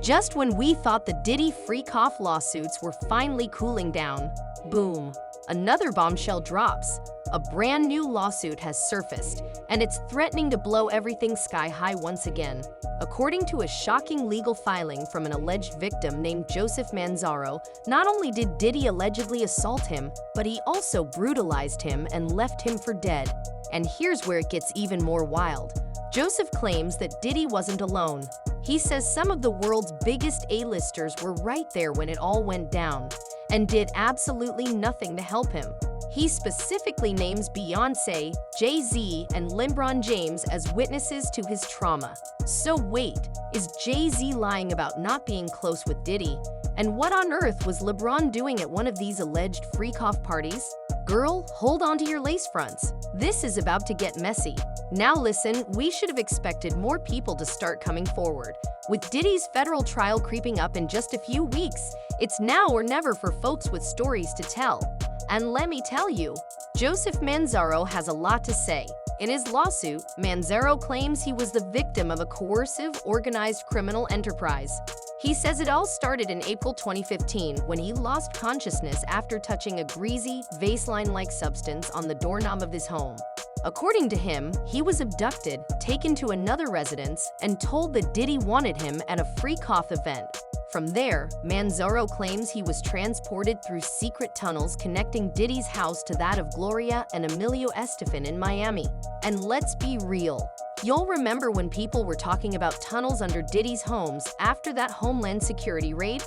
Just when we thought the Diddy freak-off lawsuits were finally cooling down, boom, another bombshell drops. A brand new lawsuit has surfaced, and it's threatening to blow everything sky high once again. According to a shocking legal filing from an alleged victim named Joseph Manzaro, not only did Diddy allegedly assault him, but he also brutalized him and left him for dead. And here's where it gets even more wild. Joseph claims that Diddy wasn't alone. He says some of the world's biggest A-listers were right there when it all went down, and did absolutely nothing to help him. He specifically names Beyoncé, Jay-Z, and LeBron James as witnesses to his trauma. So wait, is Jay-Z lying about not being close with Diddy? And what on earth was LeBron doing at one of these alleged freak-off parties? Girl, hold on to your lace fronts. This is about to get messy. Now listen, we should have expected more people to start coming forward. With Diddy's federal trial creeping up in just a few weeks, it's now or never for folks with stories to tell. And let me tell you, Joseph Manzaro has a lot to say. In his lawsuit, Manzaro claims he was the victim of a coercive, organized criminal enterprise. He says it all started in April 2015 when he lost consciousness after touching a greasy, Vaseline-like substance on the doorknob of his home. According to him, he was abducted, taken to another residence, and told that Diddy wanted him at a freak-off event. From there, Manzaro claims he was transported through secret tunnels connecting Diddy's house to that of Gloria and Emilio Estefan in Miami. And let's be real. You'll remember when people were talking about tunnels under Diddy's homes after that Homeland Security raid?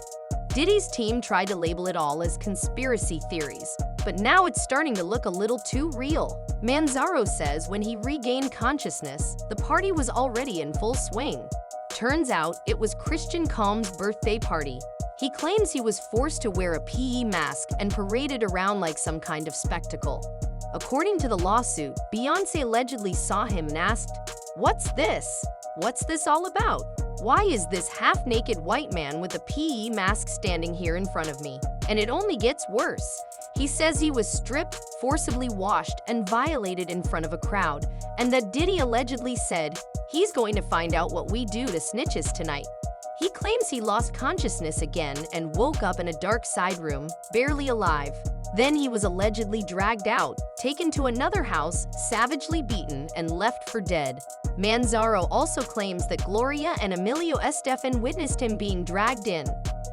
Diddy's team tried to label it all as conspiracy theories, but now it's starting to look a little too real. Manzaro says when he regained consciousness, the party was already in full swing. Turns out, it was Christian Calm's birthday party. He claims he was forced to wear a PE mask and paraded around like some kind of spectacle. According to the lawsuit, Beyoncé allegedly saw him and asked, "What's this? What's this all about? Why is this half-naked white man with a PE mask standing here in front of me?" And it only gets worse. He says he was stripped, forcibly washed, and violated in front of a crowd, and that Diddy allegedly said, "He's going to find out what we do to snitches tonight." He claims he lost consciousness again and woke up in a dark side room, barely alive. Then he was allegedly dragged out, taken to another house, savagely beaten, and left for dead. Manzaro also claims that Gloria and Emilio Estefan witnessed him being dragged in.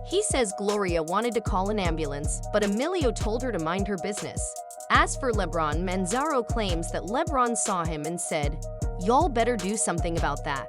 He says Gloria wanted to call an ambulance, but Emilio told her to mind her business. As for LeBron, Manzaro claims that LeBron saw him and said, "Y'all better do something about that."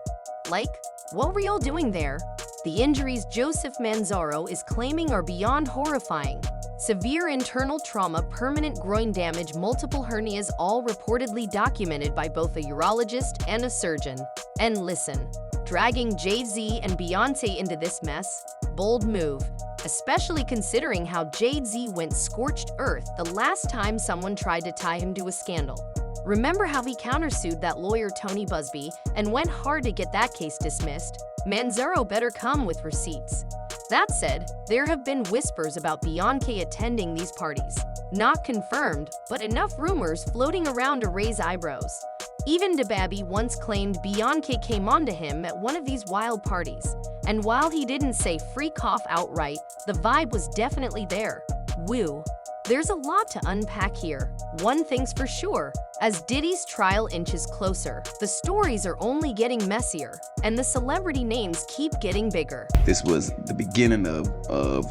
Like, what were y'all doing there? The injuries Joseph Manzaro is claiming are beyond horrifying. Severe internal trauma, permanent groin damage, multiple hernias, all reportedly documented by both a urologist and a surgeon. And listen, dragging Jay-Z and Beyoncé into this mess? Bold move, especially considering how Jay-Z went scorched earth the last time someone tried to tie him to a scandal. Remember how he countersued that lawyer Tony Busby and went hard to get that case dismissed? Manzaro better come with receipts. That said, there have been whispers about Beyoncé attending these parties. Not confirmed, but enough rumors floating around to raise eyebrows. Even DaBaby once claimed Beyoncé came onto him at one of these wild parties. And while he didn't say freak off outright, the vibe was definitely there. Woo. There's a lot to unpack here. One thing's for sure, as Diddy's trial inches closer, the stories are only getting messier, and the celebrity names keep getting bigger. This was the beginning of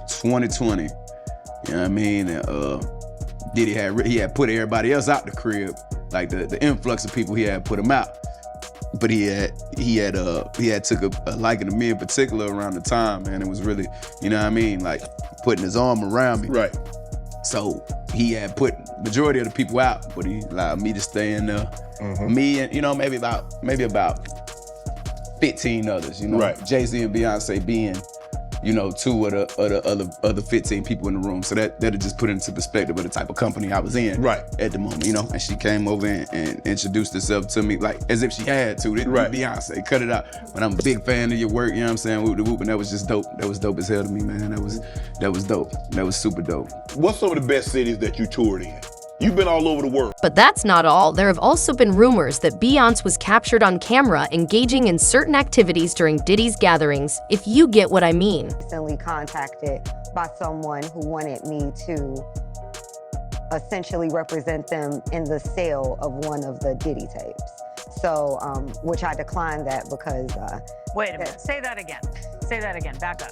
2020, you know what I mean? Diddy had put everybody else out the crib, like the influx of people he had put him out. But he had took a liking to me in particular around the time, man. It was really, you know what I mean, like putting his arm around me. Right. So he had put majority of the people out, but he allowed me to stay in there. Me and, you know, maybe about 15 others, you know. Right. Jay-Z and Beyoncé being, you know, two of the other 15 people in the room. So that'll just put into perspective of the type of company I was in at the moment, you know. And she came over and introduced herself to me like as if she had to. Beyoncé, cut it out. But I'm a big fan of your work, you know what I'm saying? Whoop the whoop, and that was just dope. That was dope as hell to me, man. That was dope. That was super dope. What's some of the best cities that you toured in? You've been all over the world. But that's not all. There have also been rumors that Beyoncé was captured on camera engaging in certain activities during Diddy's gatherings, if you get what I mean. Recently contacted by someone who wanted me to essentially represent them in the sale of one of the Diddy tapes. So, which I declined that because... Wait a minute, say that again. Say that again, back up.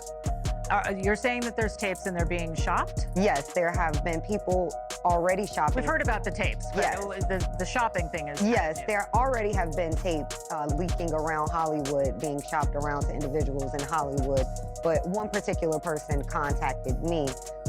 You're saying that there's tapes and they're being shopped? Yes, there have been people already shopping. We've heard about the tapes, but yes. The shopping thing is... Yes, there already have been tapes leaking around Hollywood, being shopped around to individuals in Hollywood, but one particular person contacted me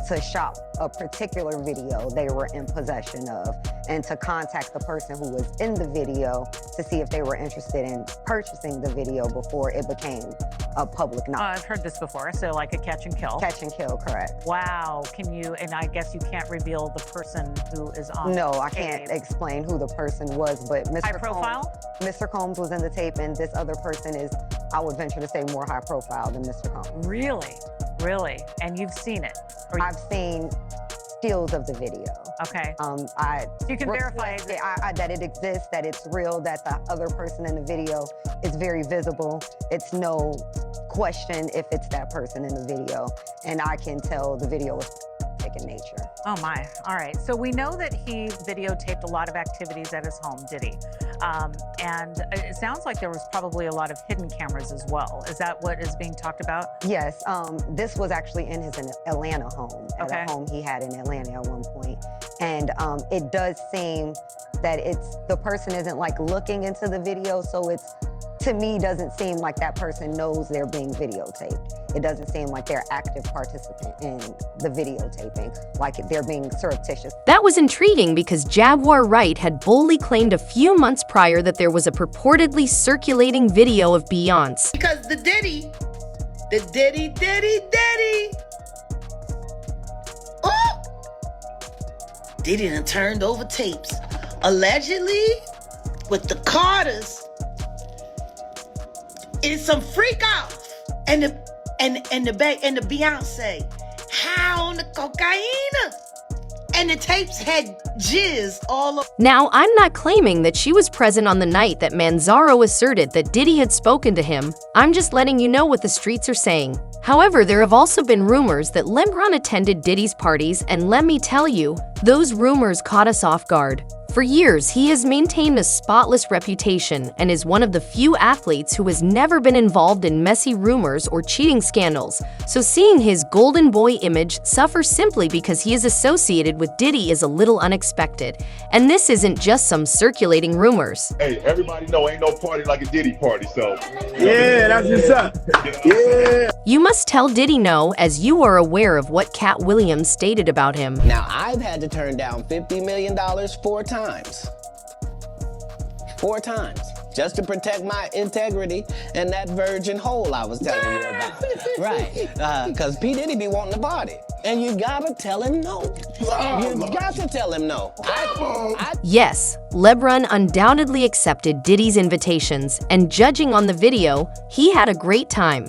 to shop a particular video they were in possession of, and to contact the person who was in the video to see if they were interested in purchasing the video before it became a public knowledge. I've heard this before, so like a catch and kill. Catch and kill, correct. Wow, can you, and I guess you can't reveal the person who is on No, the I tape. can't explain who the person was, but High profile? Mr. Combs was in the tape, and this other person is, I would venture to say, more high profile than Mr. Combs. Really? Really? And you've seen it? I've seen stills of the video. Okay. So you can verify that it exists, that it's real, that the other person in the video is very visible. It's no question if it's that person in the video, and I can tell the video is in nature. Oh my, all right. So we know that he videotaped a lot of activities at his home, Diddy. And it sounds like there was probably a lot of hidden cameras as well. Is that what is being talked about? Yes, this was actually in his Atlanta home, at a home he had in Atlanta at one point. And it does seem that the person isn't like looking into the video, so it's, to me, doesn't seem like that person knows they're being videotaped. It doesn't seem like they're active participant in the videotaping, like they're being surreptitious. That was intriguing because Jaguar Wright had boldly claimed a few months prior that there was a purportedly circulating video of Beyoncé. Because the Diddy. Oh! Diddy done turned over tapes, allegedly with the Carters. It's some freak off, and the Beyoncé high on the cocaine, and the tapes had jizz all over. Now, I'm not claiming that she was present on the night that Manzaro asserted that Diddy had spoken to him. I'm just letting you know what the streets are saying. However, there have also been rumors that LeBron attended Diddy's parties, and let me tell you, those rumors caught us off guard. For years, he has maintained a spotless reputation and is one of the few athletes who has never been involved in messy rumors or cheating scandals. So seeing his golden boy image suffer simply because he is associated with Diddy is a little unexpected. And this isn't just some circulating rumors. Hey, everybody know ain't no party like a Diddy party, so. Yeah, that's what's up. Yeah. You must tell Diddy no, as you are aware of what Cat Williams stated about him. Now, I've had to turn down $50 million 4 times. 4 times. Just to protect my integrity and that virgin hole I was telling you about. Right. Because P. Diddy be wanting to party. And you gotta tell him no. You got to tell him no. Yes, LeBron undoubtedly accepted Diddy's invitations, and judging on the video, he had a great time.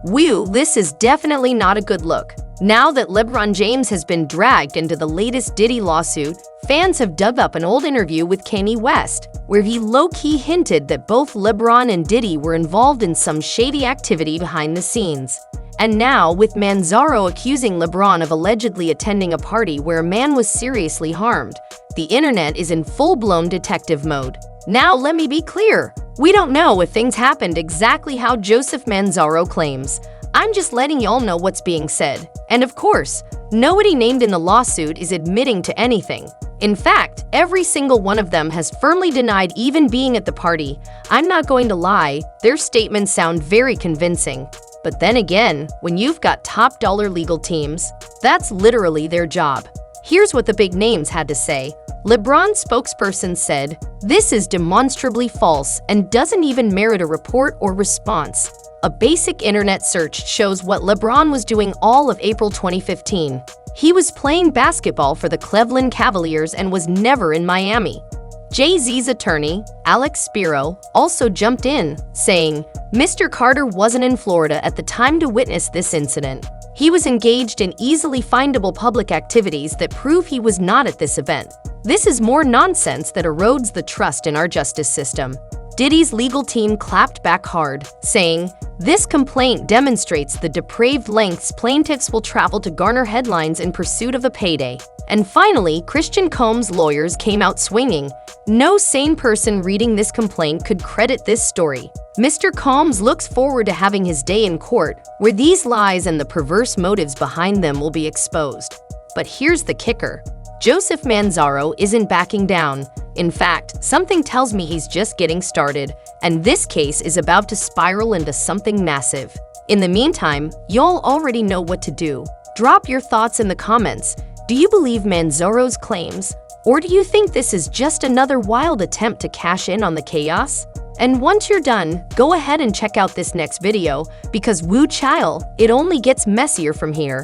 Whew, this is definitely not a good look. Now that LeBron James has been dragged into the latest Diddy lawsuit, fans have dug up an old interview with Kanye West, where he low-key hinted that both LeBron and Diddy were involved in some shady activity behind the scenes. And now, with Manzaro accusing LeBron of allegedly attending a party where a man was seriously harmed, the internet is in full-blown detective mode. Now, let me be clear. We don't know if things happened exactly how Joseph Manzaro claims. I'm just letting y'all know what's being said. And of course, nobody named in the lawsuit is admitting to anything. In fact, every single one of them has firmly denied even being at the party. I'm not going to lie, their statements sound very convincing. But then again, when you've got top-dollar legal teams, that's literally their job. Here's what the big names had to say. LeBron's spokesperson said, "This is demonstrably false and doesn't even merit a report or response." A basic internet search shows what LeBron was doing all of April 2015. He was playing basketball for the Cleveland Cavaliers and was never in Miami. Jay-Z's attorney, Alex Spiro, also jumped in, saying, Mr. Carter wasn't in Florida at the time to witness this incident. He was engaged in easily findable public activities that prove he was not at this event. This is more nonsense that erodes the trust in our justice system. Diddy's legal team clapped back hard, saying, this complaint demonstrates the depraved lengths plaintiffs will travel to garner headlines in pursuit of a payday. And finally, Christian Combs' lawyers came out swinging. No sane person reading this complaint could credit this story. Mr. Combs looks forward to having his day in court, where these lies and the perverse motives behind them will be exposed. But here's the kicker. Joseph Manzaro isn't backing down. In fact, something tells me he's just getting started, and this case is about to spiral into something massive. In the meantime, y'all already know what to do. Drop your thoughts in the comments. Do you believe Manzaro's claims? Or do you think this is just another wild attempt to cash in on the chaos? And once you're done, go ahead and check out this next video, because woo child, it only gets messier from here.